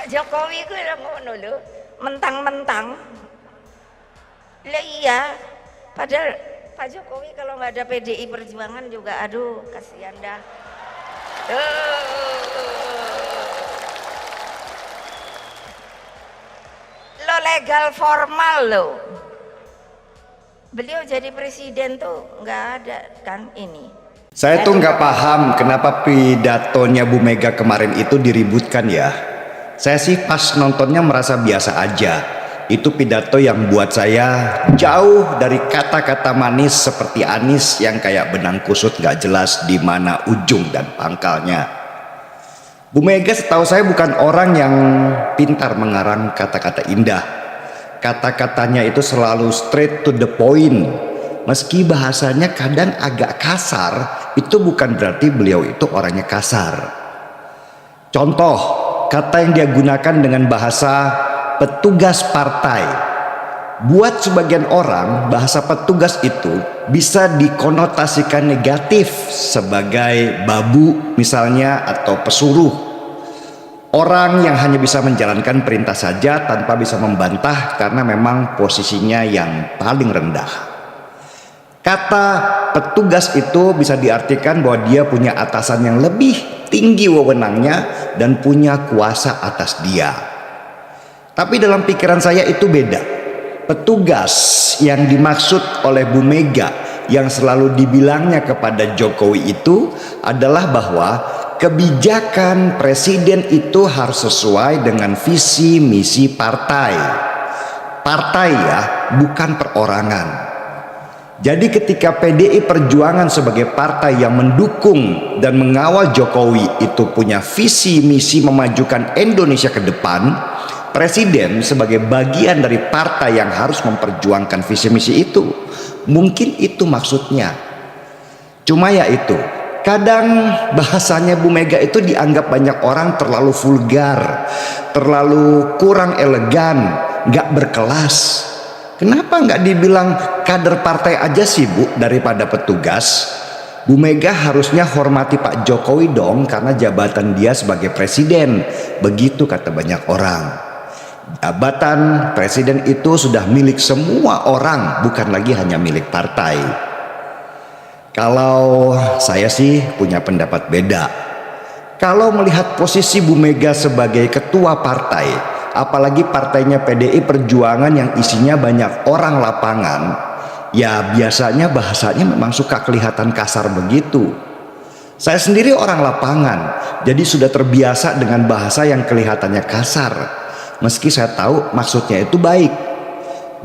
Pak Jokowi ku lho ngono lho, mentang-mentang. Lah iya, padahal Pak Jokowi kalau nggak ada PDI Perjuangan juga aduh kasihan dah. Lo legal formal lo. Beliau jadi presiden tuh nggak ada kan ini. Saya tuh nggak paham kenapa pidatonya Bu Mega kemarin itu diributkan ya. Saya sih pas nontonnya merasa biasa aja. Itu pidato yang buat saya jauh dari kata-kata manis seperti Anies yang kayak benang kusut nggak jelas di mana ujung dan pangkalnya. Bu Mega setahu saya bukan orang yang pintar mengarang kata-kata indah. Kata-katanya itu selalu straight to the point. Meski bahasanya kadang agak kasar, itu bukan berarti beliau itu orangnya kasar. Contoh, kata yang dia gunakan dengan bahasa petugas partai. Buat sebagian orang, bahasa petugas itu bisa dikonotasikan negatif sebagai babu misalnya atau pesuruh. Orang yang hanya bisa menjalankan perintah saja tanpa bisa membantah karena memang posisinya yang paling rendah. Kata petugas itu bisa diartikan bahwa dia punya atasan yang lebih tinggi wewenangnya dan punya kuasa atas dia. Tapi dalam pikiran saya itu beda. Petugas yang dimaksud oleh Bu Mega yang selalu dibilangnya kepada Jokowi itu adalah bahwa kebijakan presiden itu harus sesuai dengan visi misi partai. Partai ya, bukan perorangan. Jadi ketika PDI Perjuangan sebagai partai yang mendukung dan mengawal Jokowi itu punya visi misi memajukan Indonesia ke depan, presiden sebagai bagian dari partai yang harus memperjuangkan visi misi itu. Mungkin itu maksudnya. Cuma ya itu, kadang bahasanya Bu Mega itu dianggap banyak orang terlalu vulgar, terlalu kurang elegan, gak berkelas. Kenapa nggak dibilang kader partai aja sih Bu daripada petugas? Bu Mega harusnya hormati Pak Jokowi dong karena jabatan dia sebagai presiden. Begitu kata banyak orang. Jabatan presiden itu sudah milik semua orang, bukan lagi hanya milik partai. Kalau saya sih punya pendapat beda. Kalau melihat posisi Bu Mega sebagai ketua partai, apalagi partainya PDI Perjuangan yang isinya banyak orang lapangan, ya biasanya bahasanya memang suka kelihatan kasar begitu. Saya sendiri orang lapangan, jadi sudah terbiasa dengan bahasa yang kelihatannya kasar. Meski saya tahu maksudnya itu baik.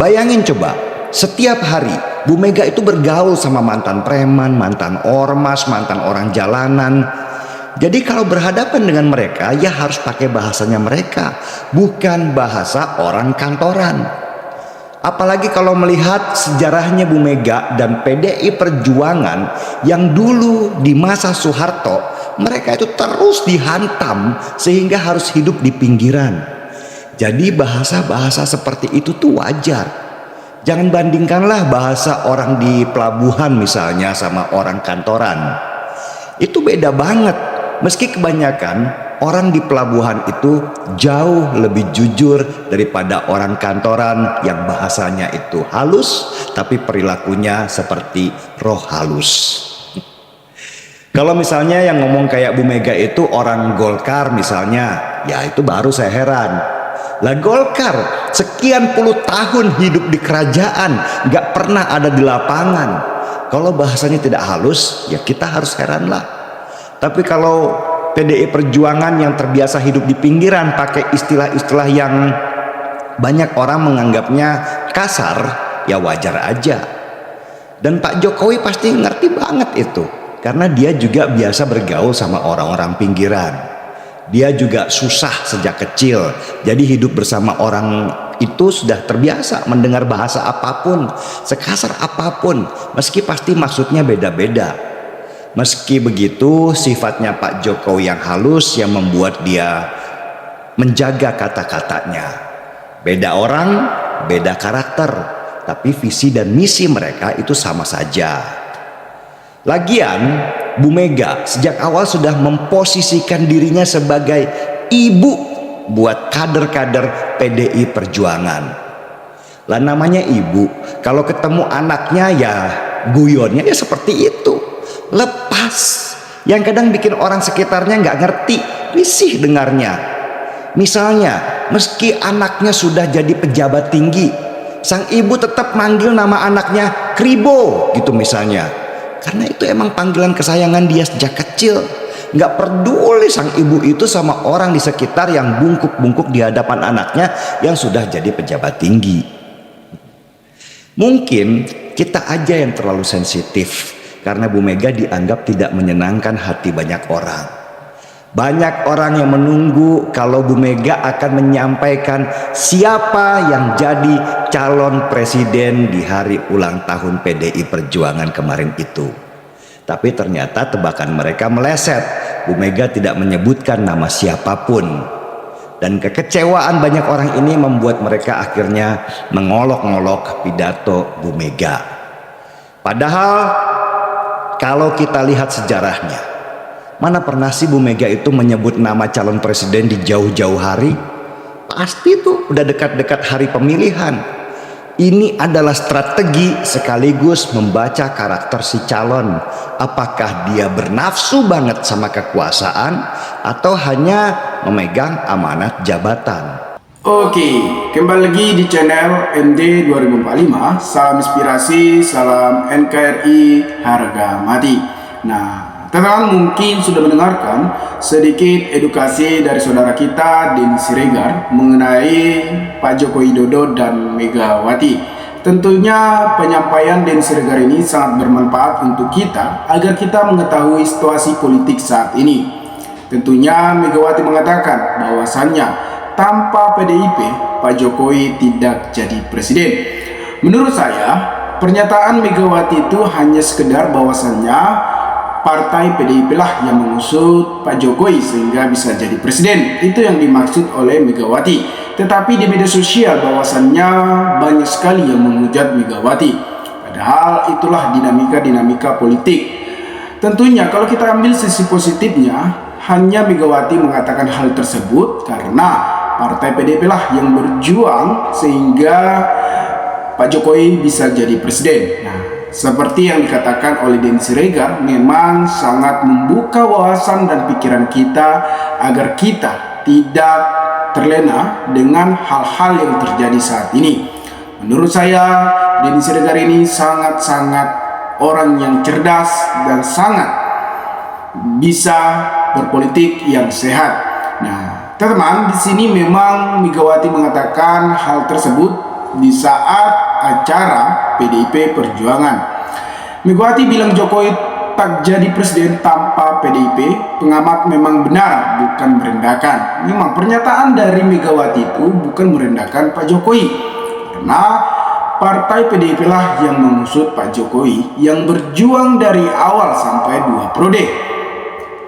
Bayangin coba, setiap hari Bu Mega itu bergaul sama mantan preman, mantan ormas, mantan orang jalanan. Jadi kalau berhadapan dengan mereka ya harus pakai bahasanya mereka, bukan bahasa orang kantoran. Apalagi kalau melihat sejarahnya Bu Mega dan PDI Perjuangan yang dulu di masa Soeharto, mereka itu terus dihantam sehingga harus hidup di pinggiran. Jadi bahasa-bahasa seperti itu tuh wajar. Jangan bandingkanlah bahasa orang di pelabuhan misalnya sama orang kantoran. Itu beda banget. Meski kebanyakan orang di pelabuhan itu jauh lebih jujur daripada orang kantoran yang bahasanya itu halus tapi perilakunya seperti roh halus. Kalau misalnya yang ngomong kayak Bu Mega itu orang Golkar misalnya, ya itu baru saya heran. Lah Golkar sekian puluh tahun hidup di kerajaan, gak pernah ada di lapangan. Kalau bahasanya tidak halus, ya kita harus heran lah. Tapi kalau PDI Perjuangan yang terbiasa hidup di pinggiran pakai istilah-istilah yang banyak orang menganggapnya kasar, ya wajar aja. Dan Pak Jokowi pasti ngerti banget itu, karena dia juga biasa bergaul sama orang-orang pinggiran. Dia juga susah sejak kecil, jadi hidup bersama orang itu sudah terbiasa mendengar bahasa apapun, sekasar apapun, meski pasti maksudnya beda-beda. Meski begitu, sifatnya Pak Jokowi yang halus yang membuat dia menjaga kata-katanya. Beda orang, beda karakter, tapi visi dan misi mereka itu sama saja. Lagian, Bu Mega sejak awal sudah memposisikan dirinya sebagai ibu buat kader-kader PDI Perjuangan. Lah namanya ibu, kalau ketemu anaknya ya guyonnya ya seperti itu, lepas, yang kadang bikin orang sekitarnya nggak ngerti, risih dengarnya. Misalnya meski anaknya sudah jadi pejabat tinggi, sang ibu tetap manggil nama anaknya Kribo gitu misalnya, karena itu emang panggilan kesayangan dia sejak kecil. Nggak peduli sang ibu itu sama orang di sekitar yang bungkuk-bungkuk di hadapan anaknya yang sudah jadi pejabat tinggi. Mungkin kita aja yang terlalu sensitif karena Bu Mega dianggap tidak menyenangkan hati banyak orang. Banyak orang yang menunggu kalau Bu Mega akan menyampaikan siapa yang jadi calon presiden di hari ulang tahun PDI Perjuangan kemarin itu. Tapi ternyata tebakan mereka meleset. Bu Mega tidak menyebutkan nama siapapun. Dan kekecewaan banyak orang ini membuat mereka akhirnya mengolok-ngolok pidato Bu Mega. Padahal kalau kita lihat sejarahnya, mana pernah sih Bu Mega itu menyebut nama calon presiden di jauh-jauh hari? Pasti tuh udah dekat-dekat hari pemilihan. Ini adalah strategi sekaligus membaca karakter si calon. Apakah dia bernafsu banget sama kekuasaan atau hanya memegang amanat jabatan. Oke, kembali lagi di channel MD 2045. Salam inspirasi, salam NKRI harga mati. Nah, teman-teman mungkin sudah mendengarkan sedikit edukasi dari saudara kita Denny Siregar mengenai Pak Joko Widodo dan Megawati. Tentunya penyampaian Denny Siregar ini sangat bermanfaat untuk kita agar kita mengetahui situasi politik saat ini. Tentunya Megawati mengatakan bahwasannya tanpa PDIP Pak Jokowi tidak jadi presiden. Menurut saya pernyataan Megawati itu hanya sekedar bahwasannya partai PDIP lah yang mengusut Pak Jokowi sehingga bisa jadi presiden. Itu yang dimaksud oleh Megawati. Tetapi di media sosial bahwasannya banyak sekali yang menghujat Megawati. Padahal itulah dinamika politik. Tentunya kalau kita ambil sisi positifnya, hanya Megawati mengatakan hal tersebut karena partai PDIP lah yang berjuang sehingga Pak Jokowi bisa jadi presiden. Nah, seperti yang dikatakan oleh Denny Siregar, memang sangat membuka wawasan dan pikiran kita agar kita tidak terlena dengan hal-hal yang terjadi saat ini. Menurut saya, Denny Siregar ini sangat-sangat orang yang cerdas dan sangat bisa berpolitik yang sehat. Nah, teman-teman, di sini memang Megawati mengatakan hal tersebut di saat acara PDIP Perjuangan. Megawati bilang Jokowi tak jadi presiden tanpa PDIP. Pengamat memang benar, bukan merendahkan. Memang pernyataan dari Megawati itu bukan merendahkan Pak Jokowi, karena partai PDIP lah yang mengusut Pak Jokowi, yang berjuang dari awal sampai 2 periode.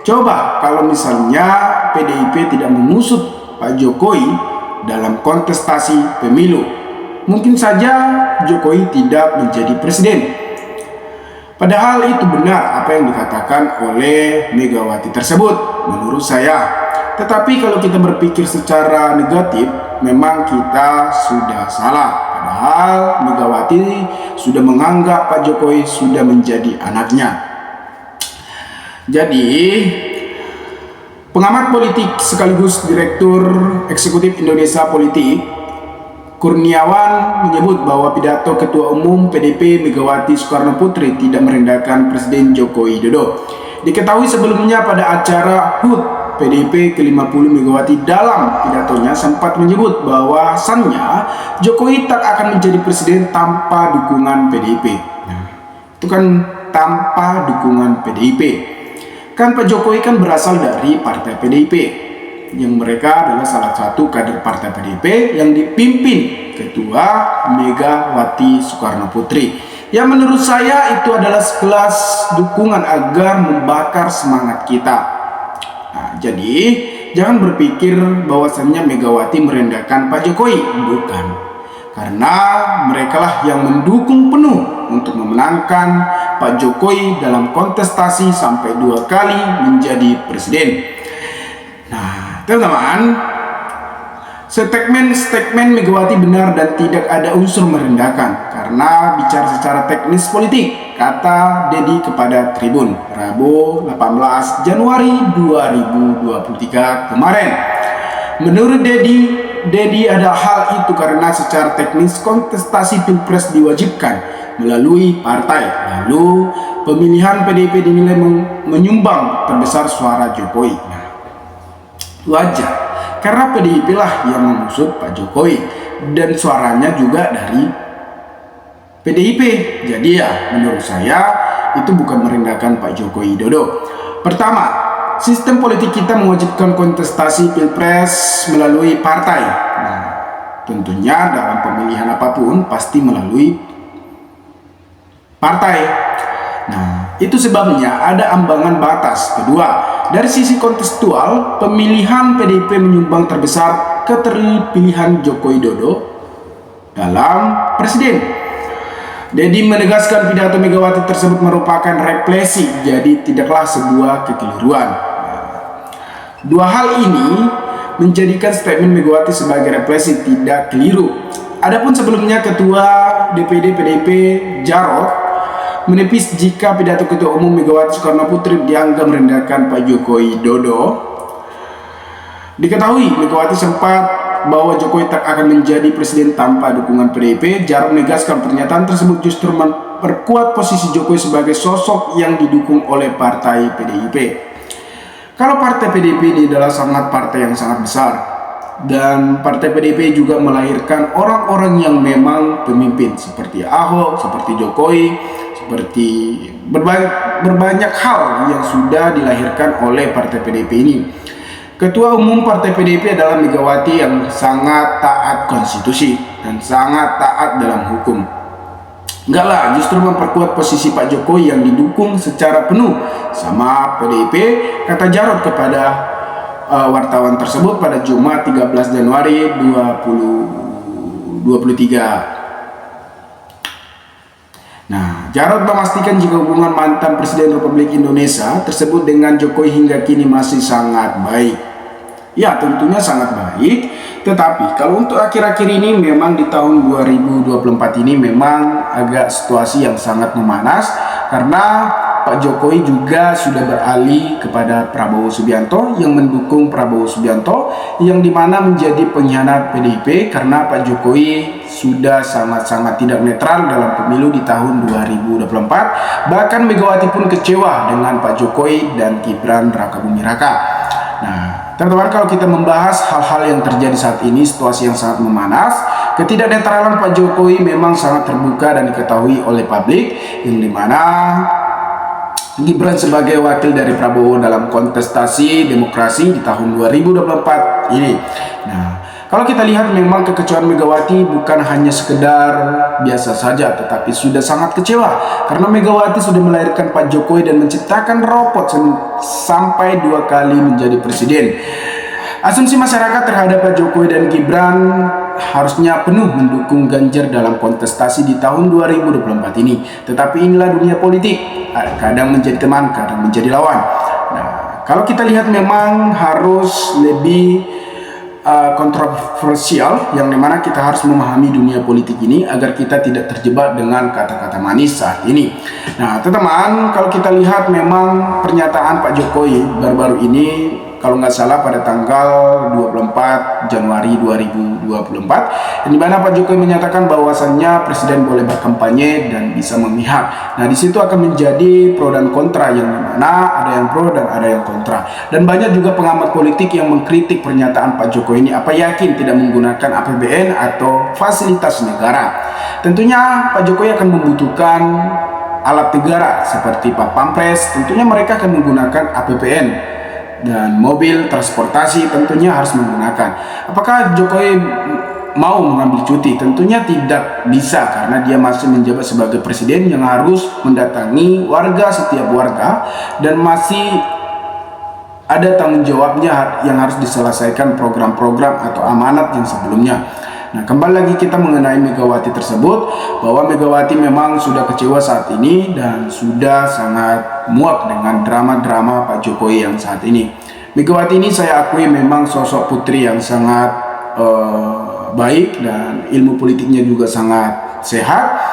Coba kalau misalnya PDIP tidak mengusut Pak Jokowi dalam kontestasi pemilu, mungkin saja Jokowi tidak menjadi presiden. Padahal itu benar apa yang dikatakan oleh Megawati tersebut menurut saya. Tetapi kalau kita berpikir secara negatif, memang kita sudah salah. Padahal Megawati sudah menganggap Pak Jokowi sudah menjadi anaknya. Jadi, pengamat politik sekaligus Direktur Eksekutif Indonesia Politik, Kurniawan menyebut bahwa pidato Ketua Umum PDIP Megawati Soekarno Putri tidak merendahkan Presiden Joko Widodo. Diketahui sebelumnya pada acara HUT PDIP ke-50, Megawati dalam pidatonya sempat menyebut bahwasannya Jokowi tak akan menjadi presiden tanpa dukungan PDIP. Nah, itu kan tanpa dukungan PDIP. Kan Pak Jokowi kan berasal dari partai PDIP, yang mereka adalah salah satu kader partai PDIP yang dipimpin Ketua Megawati Soekarno Putri. Yang menurut saya itu adalah sekelas dukungan agar membakar semangat kita. Nah, jadi jangan berpikir bahwasannya Megawati merendahkan Pak Jokowi, bukan. Karena mereka lah yang mendukung penuh untuk memenangkan Pak Jokowi dalam kontestasi sampai 2 kali menjadi presiden. Nah, teman-teman, Statement Megawati benar dan tidak ada unsur merendahkan karena bicara secara teknis politik, kata Dedi kepada Tribun Rabu 18 Januari 2023 kemarin. Menurut Dedi ada hal itu karena secara teknis kontestasi Pilpres diwajibkan melalui partai. Lalu pemilihan PDIP dinilai menyumbang terbesar suara Jokowi. Nah, wajar. Karena PDIP lah yang mengusung Pak Jokowi dan suaranya juga dari PDIP. Jadi ya menurut saya itu bukan merendahkan Pak Joko Widodo. Pertama, sistem politik kita mewajibkan kontestasi Pilpres melalui partai. Nah, tentunya dalam pemilihan apapun pasti melalui partai. Nah, itu sebabnya ada ambangan batas. Kedua, dari sisi kontekstual, pemilihan PDIP menyumbang terbesar keterpilihan Joko Widodo dalam presiden. Dedi menegaskan pidato Megawati tersebut merupakan refleksi, jadi tidaklah sebuah kekeliruan. Dua hal ini menjadikan statement Megawati sebagai refleksi tidak keliru. Adapun sebelumnya Ketua DPD PDIP Jarod menepis jika pidato Ketua Umum Megawati Soekarno Putri dianggap merendahkan Pak Joko Widodo. Diketahui Megawati sempat bahwa Jokowi tak akan menjadi presiden tanpa dukungan PDIP. Jarod menegaskan pernyataan tersebut justru memperkuat posisi Jokowi sebagai sosok yang didukung oleh partai PDIP. Kalau partai PDIP ini adalah partai yang sangat besar, dan partai PDIP juga melahirkan orang-orang yang memang pemimpin seperti Ahok, seperti Jokowi, seperti berbanyak hal yang sudah dilahirkan oleh partai PDIP ini. Ketua Umum Partai PDIP adalah Megawati yang sangat taat konstitusi dan sangat taat dalam hukum. Enggak lah, justru memperkuat posisi Pak Jokowi yang didukung secara penuh sama PDIP, kata Jarod kepada wartawan tersebut pada Jumat 13 Januari 2023. Nah, Jarod memastikan jika hubungan mantan Presiden Republik Indonesia tersebut dengan Jokowi hingga kini masih sangat baik. Ya, tentunya sangat baik. Tetapi kalau untuk akhir-akhir ini memang di tahun 2024 ini memang agak situasi yang sangat memanas karena Pak Jokowi juga sudah beralih kepada Prabowo Subianto yang mendukung Prabowo Subianto yang dimana menjadi pengkhianat PDIP karena Pak Jokowi sudah sangat-sangat tidak netral dalam pemilu di tahun 2024. Bahkan Megawati pun kecewa dengan Pak Jokowi dan Gibran Rakabuming Raka. Nah, teman-teman, kalau kita membahas hal-hal yang terjadi saat ini, situasi yang sangat memanas, ketidaknetralan Pak Jokowi memang sangat terbuka dan diketahui oleh publik, yang dimana Gibran sebagai wakil dari Prabowo dalam kontestasi demokrasi di tahun 2024 ini. Nah, kalau kita lihat memang kekecewaan Megawati bukan hanya sekedar biasa saja, tetapi sudah sangat kecewa karena Megawati sudah melahirkan Pak Jokowi dan menciptakan robot sampai 2 kali menjadi presiden. Asumsi masyarakat terhadap Pak Jokowi dan Gibran harusnya penuh mendukung Ganjar dalam kontestasi di tahun 2024 ini. Tetapi inilah dunia politik, kadang menjadi teman, kadang menjadi lawan. Nah, kalau kita lihat memang harus lebih kontroversial, yang dimana kita harus memahami dunia politik ini agar kita tidak terjebak dengan kata-kata manis saat ini. Nah, teman-teman, kalau kita lihat memang pernyataan Pak Jokowi baru-baru ini, kalau nggak salah pada tanggal 24 Januari 2024, yang dimana Pak Jokowi menyatakan bahwasannya presiden boleh berkampanye dan bisa memihak. Nah, di situ akan menjadi pro dan kontra, yang dimana ada yang pro dan ada yang kontra. Dan banyak juga pengamat politik yang mengkritik pernyataan Pak Jokowi ini. Apa yakin tidak menggunakan APBN atau fasilitas negara? Tentunya Pak Jokowi akan membutuhkan alat negara seperti Pak Pampres. Tentunya mereka akan menggunakan APBN. Dan mobil transportasi tentunya harus menggunakan. Apakah Jokowi mau mengambil cuti? Tentunya tidak bisa karena dia masih menjabat sebagai presiden yang harus mendatangi warga, setiap warga, dan masih ada tanggung jawabnya yang harus diselesaikan program-program atau amanat yang sebelumnya. Nah, kembali lagi kita mengenai Megawati tersebut, bahwa Megawati memang sudah kecewa saat ini dan sudah sangat muak dengan drama-drama Pak Jokowi yang saat ini. Megawati ini saya akui memang sosok putri yang sangat baik dan ilmu politiknya juga sangat sehat.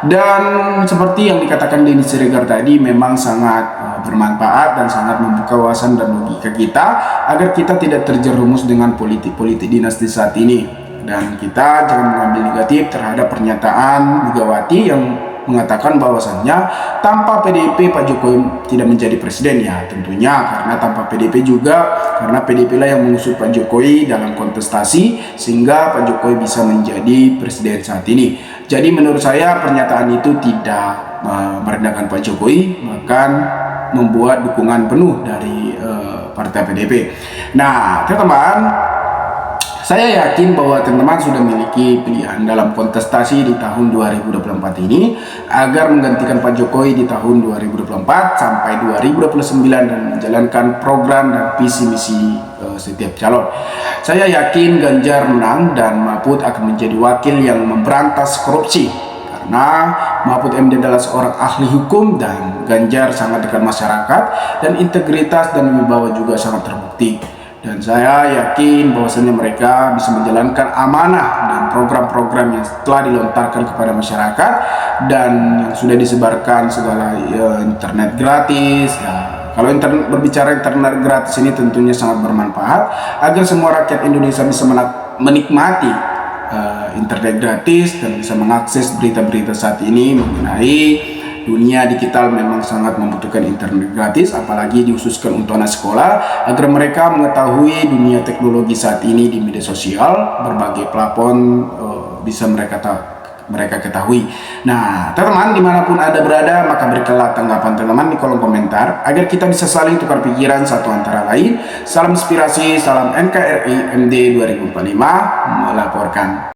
Dan seperti yang dikatakan Denny Siregar tadi, memang sangat bermanfaat dan sangat membuka wawasan dan logika kita agar kita tidak terjerumus dengan politik-politik dinasti saat ini. Dan kita jangan mengambil negatif terhadap pernyataan Megawati yang mengatakan bahwasannya tanpa PDIP Pak Jokowi tidak menjadi presiden. Ya tentunya karena tanpa PDIP juga, karena PDIP lah yang mengusung Pak Jokowi dalam kontestasi sehingga Pak Jokowi bisa menjadi presiden saat ini. Jadi menurut saya pernyataan itu tidak merendahkan Pak Jokowi, bahkan membuat dukungan penuh dari partai PDIP. Nah teman-teman, saya yakin bahwa teman-teman sudah memiliki pilihan dalam kontestasi di tahun 2024 ini agar menggantikan Pak Jokowi di tahun 2024 sampai 2029 dan menjalankan program dan visi misi setiap calon. Saya yakin Ganjar menang dan Mahfud akan menjadi wakil yang memberantas korupsi karena Mahfud MD adalah seorang ahli hukum dan Ganjar sangat dekat masyarakat dan integritas dan wibawa juga sangat terbukti. Dan saya yakin bahwasannya mereka bisa menjalankan amanah dan program-program yang telah dilontarkan kepada masyarakat dan yang sudah disebarkan segala internet gratis. Ya, kalau berbicara internet gratis ini tentunya sangat bermanfaat agar semua rakyat Indonesia bisa menikmati internet gratis dan bisa mengakses berita-berita saat ini mengenai dunia digital. Memang sangat membutuhkan internet gratis, apalagi dikhususkan untuk anak sekolah agar mereka mengetahui dunia teknologi saat ini di media sosial, berbagai platform bisa mereka ketahui. Nah teman-teman, dimanapun Anda berada, maka berikanlah tanggapan teman-teman di kolom komentar agar kita bisa saling tukar pikiran satu antara lain. Salam inspirasi, salam NKRI MD 2045 melaporkan.